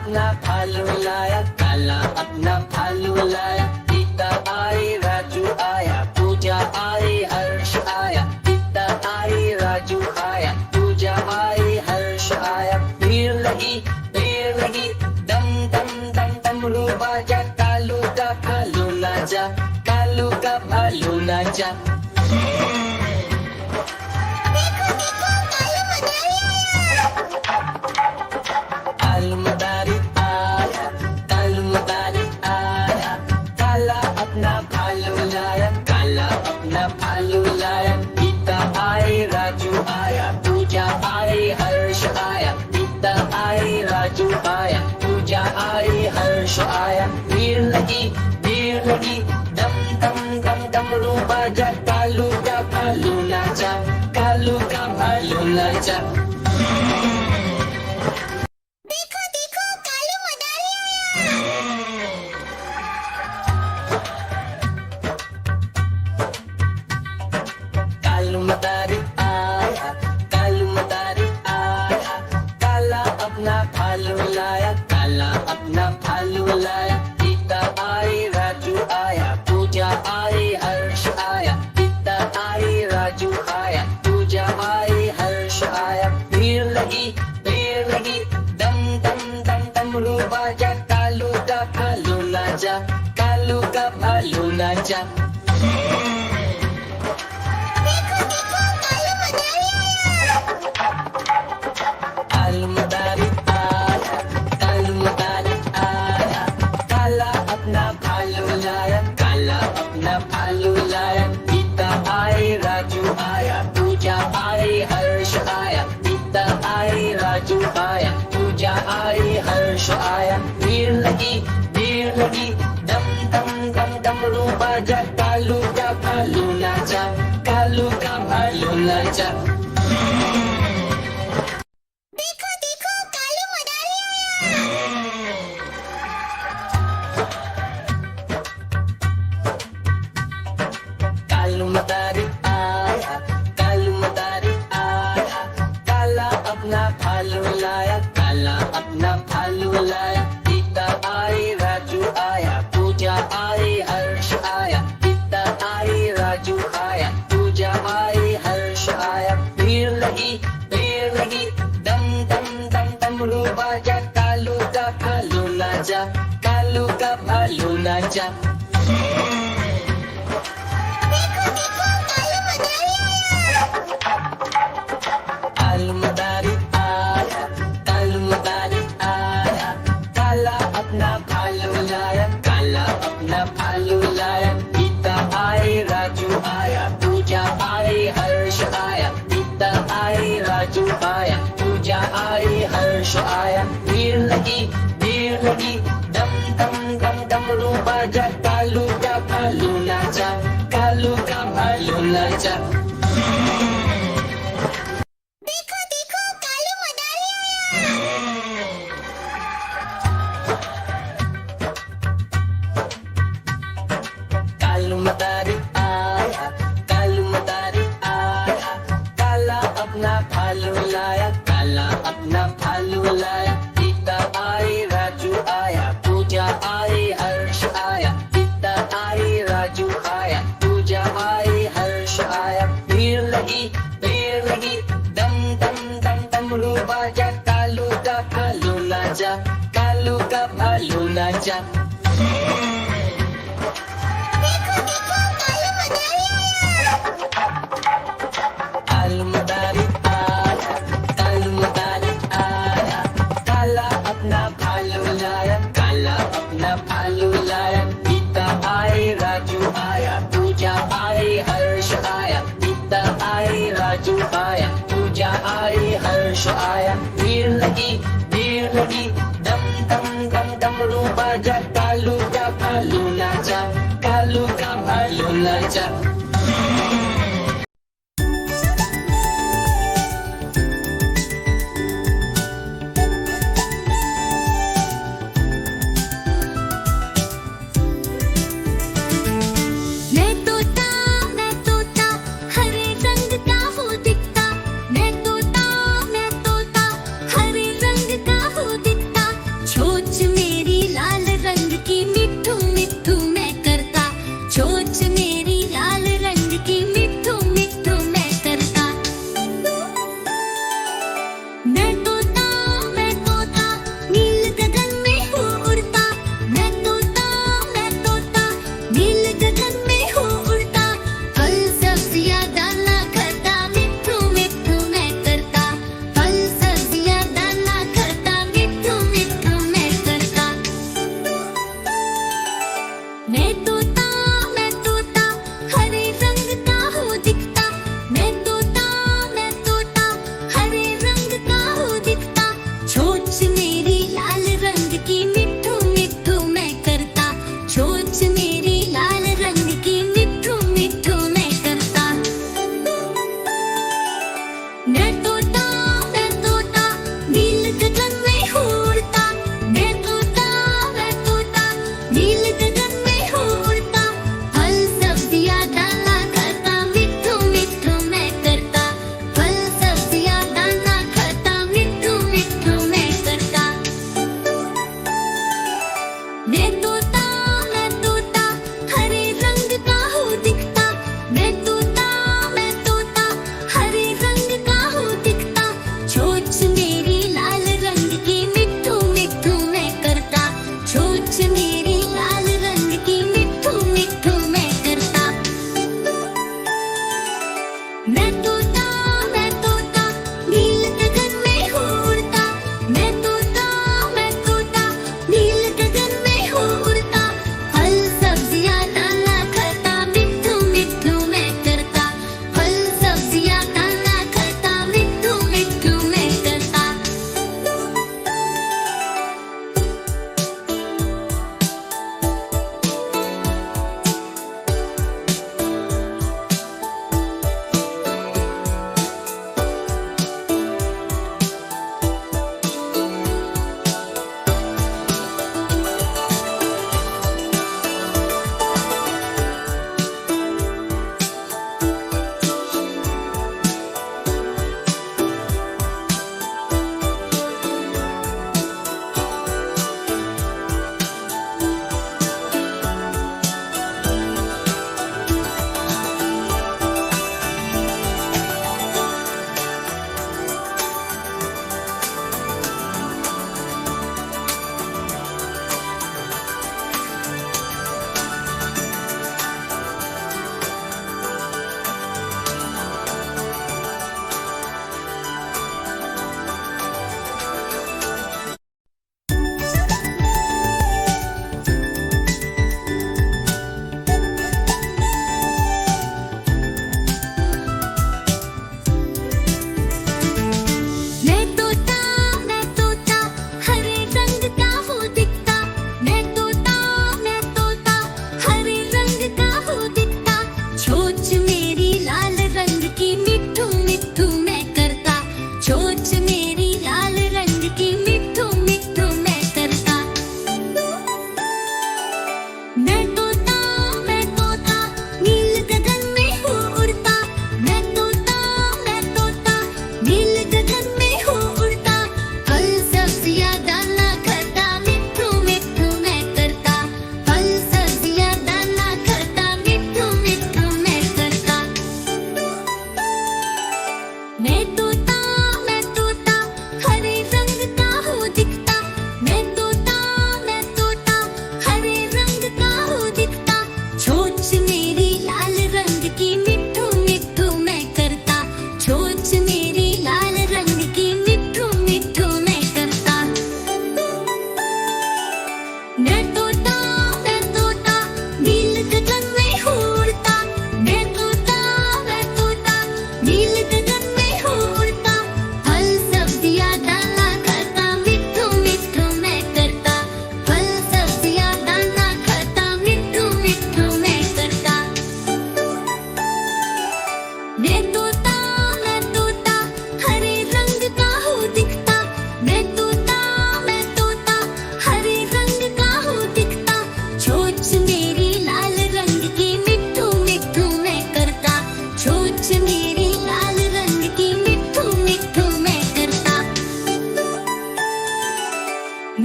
अपना भालू लाया, काला अपना भालू लाया। गीता आई, राजू आया, पूजा आई, हर्ष आया। गीता आई, राजू आया, पूजा आई, हर्ष आया। भीड़ लगी, दम दम दम डमरू बाजा। कालू का भालू नाचा, कालू का भालू नाचा। कालू मदारी आया, कालू मदारी आया। काला अपना भालू लाया, काला अपना भालू लाया। गीता आई, राजू आया, पूजा आई, हर्ष आया। गीता आई, राजू आया, पूजा आई, हर्ष आया। भीड़ लगी, दम दम दम डमरू बाजा। कालू का भालू नाचा, कालू का भालू नाचा। कालू मदारी आया, कालू मदारी आया। काला अपना भालू लाया, काला अपना भालू लाया। गीता आई, राजू आया, पूजा आई, हर्ष आया। गीता आई, राजू आया, पूजा आई, हर्ष आया। भीड़ लगी, दम दम दम डमरू बाजा। कालू का भालू नाचा, कालू का भालू नाचा। कालू मदारी आया, कालू मदारी आया। काला अपना भालू लाया, काला अपना भालू लाया। गीता आई, राजू आया, पूजा आई, हर्ष आया। गीता आई, राजू आया, पूजा आई, हर्ष आया। भीड़ लगी, दम दम दम डमरू बाजा। कालू का भालू नाचा, कालू का भालू नाचा। कालू मदारी आया, कालू मदारी आया। काला अपना भालू लाया, काला अपना भालू लाया। गीता आई, राजू आया, पूजा आई, हर्ष आया। गीता आई, राजू आया, पूजा आई, हर्ष आया। भीड़ लगी, दम दम दम डमरू बाजा। कालू का भालू नाचा, कालू का भालू नाचा। कालू मदारी आया, कालू मदारी आया। काला अपना भालू लाया, काला अपना भालू लाया। गीता आई, राजू आया, पूजा आई, हर्ष आया। गीता आई, राजू आया, पूजा आई, हर्ष आया। भीड़ लगी, दम दम दम डमरू बाजा। कालू का भालू नाचा, कालू का भालू नाचा। कालू मदारी आया, कालू मदारी आया। काला अपना भालू लाया, काला अपना भालू लाया। गीता आई, राजू आया, पूजा आई, हर्ष आया। गीता आई, राजू आया, पूजा आई, हर्ष आया। भीड़ लगी, दम दम दम डमरू बाजा। कालू का भालू नाचा, कालू का भालू नाचा। कालू मदारी आया, कालू मदारी आया। काला अपना भालू लाया, काला अपना भालू लाया। गीता आई, राजू आया, पूजा आई, हर्ष आया। गीता आई, राजू आया, पूजा आई, हर्ष आया। भीड़ लगी, दम दम दम डमरू बाजा। कालू का भालू नाचा, कालू का भालू नाचा। छोड़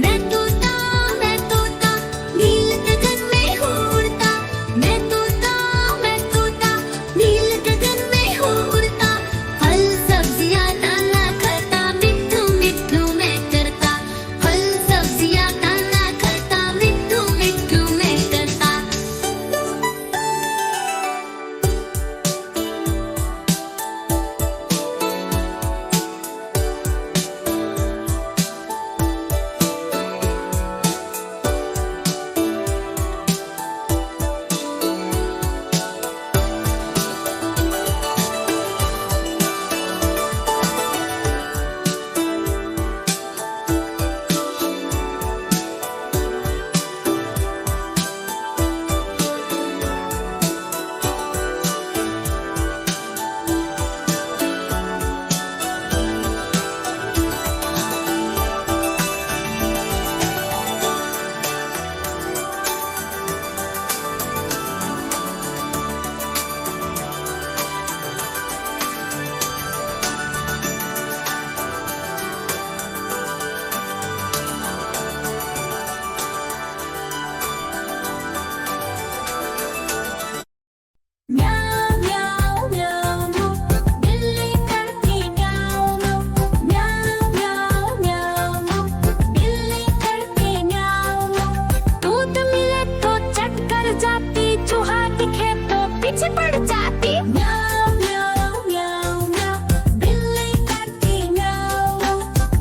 मैं तोता नील गगन में उड़ता। मैं तोता नील गगन में उड़ता। फल सब्जियां दाना खाता, मिट्ठू मिट्ठू मैं करता। फल सब्जियां दाना खाता, मिट्ठू मिट्ठू मैं करता। म्याऊ म्याऊ म्याऊ बिल्ली करती म्याऊ म्याऊ म्याऊ म्याऊ बिल्ली करती म्याऊ। दूध मिले तो चट कर जाती, चूहा दिखे तो पीछे पड़ जाती। म्याऊ म्याऊ म्याऊ म्याऊ बिल्ली करती म्याऊ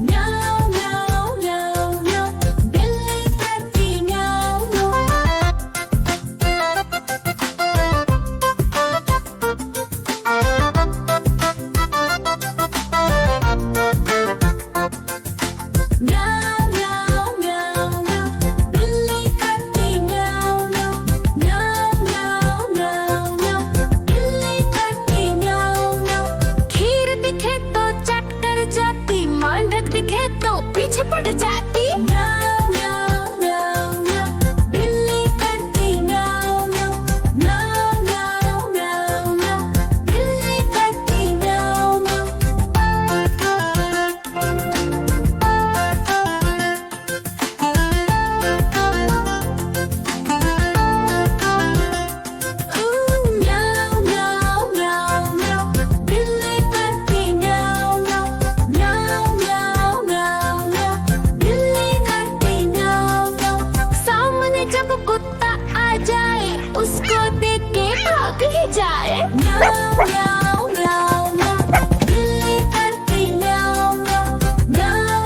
म्याऊ म्याऊ म्याऊ म्याऊ बिल्ली करती म्याऊ। म्याऊ म्याऊ म्याऊ म्याऊ बिल्ली करती म्याऊ म्याऊ म्याऊ म्याऊ म्याऊ बिल्ली करती म्याऊ म्याऊ। खीर दिखे तो चट कर जाती, मेंढक दिखे तो पीछे पड़ जाती। म्याऊ म्याऊ म्याऊ म्याऊ बिल्ली करती म्याऊ म्याऊ म्याऊ म्याऊ म्याऊ बिल्ली करती म्याऊ म्याऊ। म्याऊ म्याऊ म्याऊ म्याऊ बिल्ली करती म्याऊ म्याऊ म्याऊ म्याऊ म्याऊ बिल्ली करती म्याऊ म्याऊ। सामने जब कुत्ता आ जाए, उसको देख के भाग ही जाए। म्याऊ म्याऊ म्याऊ म्याऊ बिल्ली करती म्याऊ म्याऊ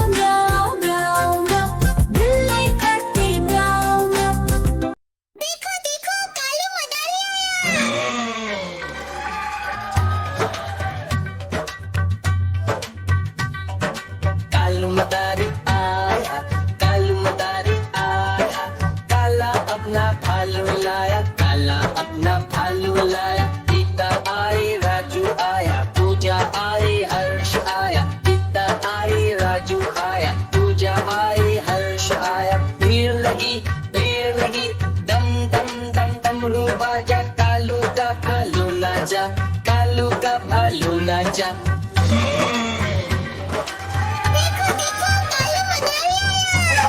म्याऊ म्याऊ म्याऊ बिल्ली करती म्याऊ म्याऊ। देखो देखो कालू मदारी आया। कालू मदारी आया, कालू मदारी आया। काला अपना भालू लाया, काला अपना भालू लाया। सीता आई, राजू आया, पूजा आई, हर्ष आया। सीता आई, राजू आया, पूजा आई, हर्ष आया। भीड़ लगी, दम दम दम डमरू बाजा। कालू का भालू नाचा, कालू का भालू नाचा। देखो देखो कालू मदारी आया।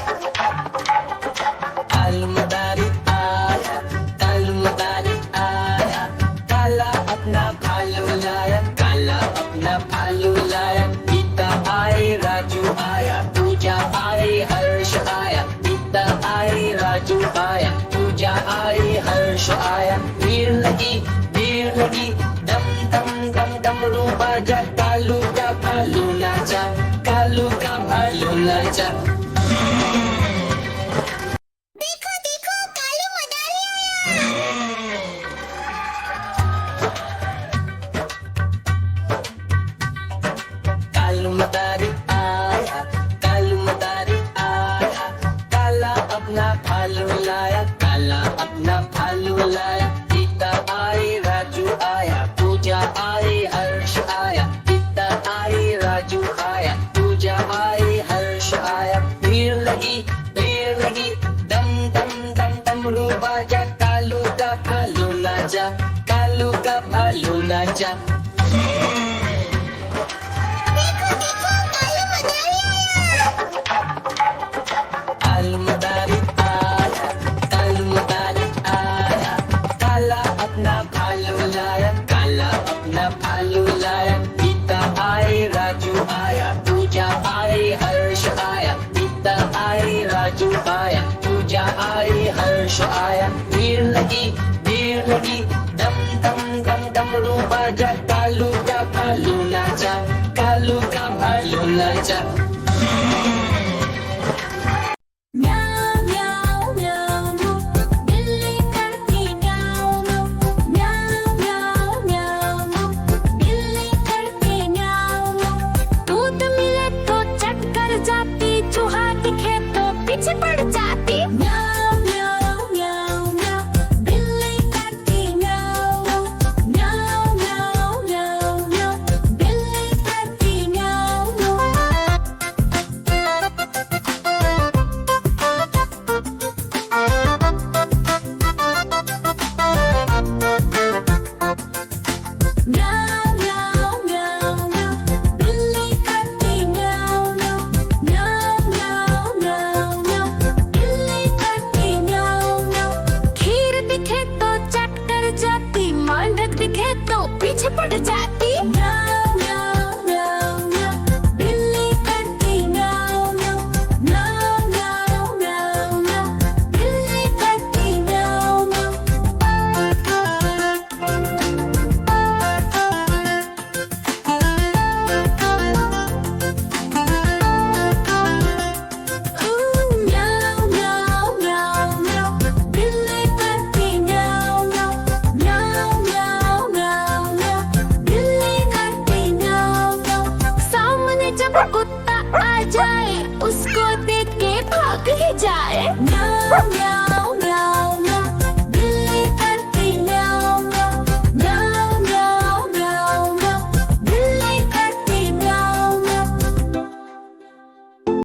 कालू मदारी आया, कालू मदारी आया। काला अपना भालू लाया, काला अपना भालू लाया। सीता आई, राजू आया, पूजा आई, हर्ष आया। सीता आई, राजू आया, पूजा आई, हर्ष आया। भीड़ लगी, दम दम दम डमरू बाजा। कालू का भालू नाचा, कालू का भालू नाचा। देखो देखो कालू मदारी आया। कालू मदारी आया, कालू मदारी आया। काला अपना भालू लाया, काला अपना भालू लाया। सीता आई, राजू आया, पूजा आई, हर्ष आया। सीता आई, राजू आया, पूजा आई, हर्ष आया। भीड़ लगी, दम दम दम डमरू बाजा। कालू का भालू नाचा, कालू का भालू नाचा। देखो देखो कालू मदारी आया। पाया, पूजा आई हर्ष आया, भीड़ लगी दम दम दम डमरू बाजा, कालू का भालू नाचा, कालू का भालू नाचा। म्याऊ म्याऊ म्याऊ म्याऊ, बिल्ली करती म्याऊ म्याऊ, म्याऊ म्याऊ म्याऊ म्याऊ, बिल्ली करती म्याऊ म्याऊ। दूध मिले तो चट कर जाती, चूहा दिखे तो पीछे पड़ जाती। म्याऊ म्याऊ म्याऊ म्याऊ, बिल्ली करती म्याऊ म्याऊ, म्याऊ म्याऊ म्याऊ म्याऊ, बिल्ली करती म्याऊ म्याऊ। म्याऊ म्याऊ म्याऊ म्याऊ, बिल्ली करती म्याऊ म्याऊ, म्याऊ म्याऊ म्याऊ म्याऊ, बिल्ली करती म्याऊ म्याऊ। खीर दिखे तो चट कर जाती, मेंढक दिखे तो पीछे पड़ जाती। म्याऊ म्याऊ म्याऊ म्याऊ, बिल्ली करती म्याऊ म्याऊ, म्याऊ म्याऊ म्याऊ म्याऊ, बिल्ली करती म्याऊ म्याऊ म्याऊ म्याऊ म्याऊ, बिल्ली करती म्याऊ म्याऊ, म्याऊ म्याऊ म्याऊ म्याऊ, बिल्ली करती म्याऊ म्याऊ। सामने जब कुत्ता आ जाए, उसको देख के भाग ही जाए। म्याऊ म्याऊ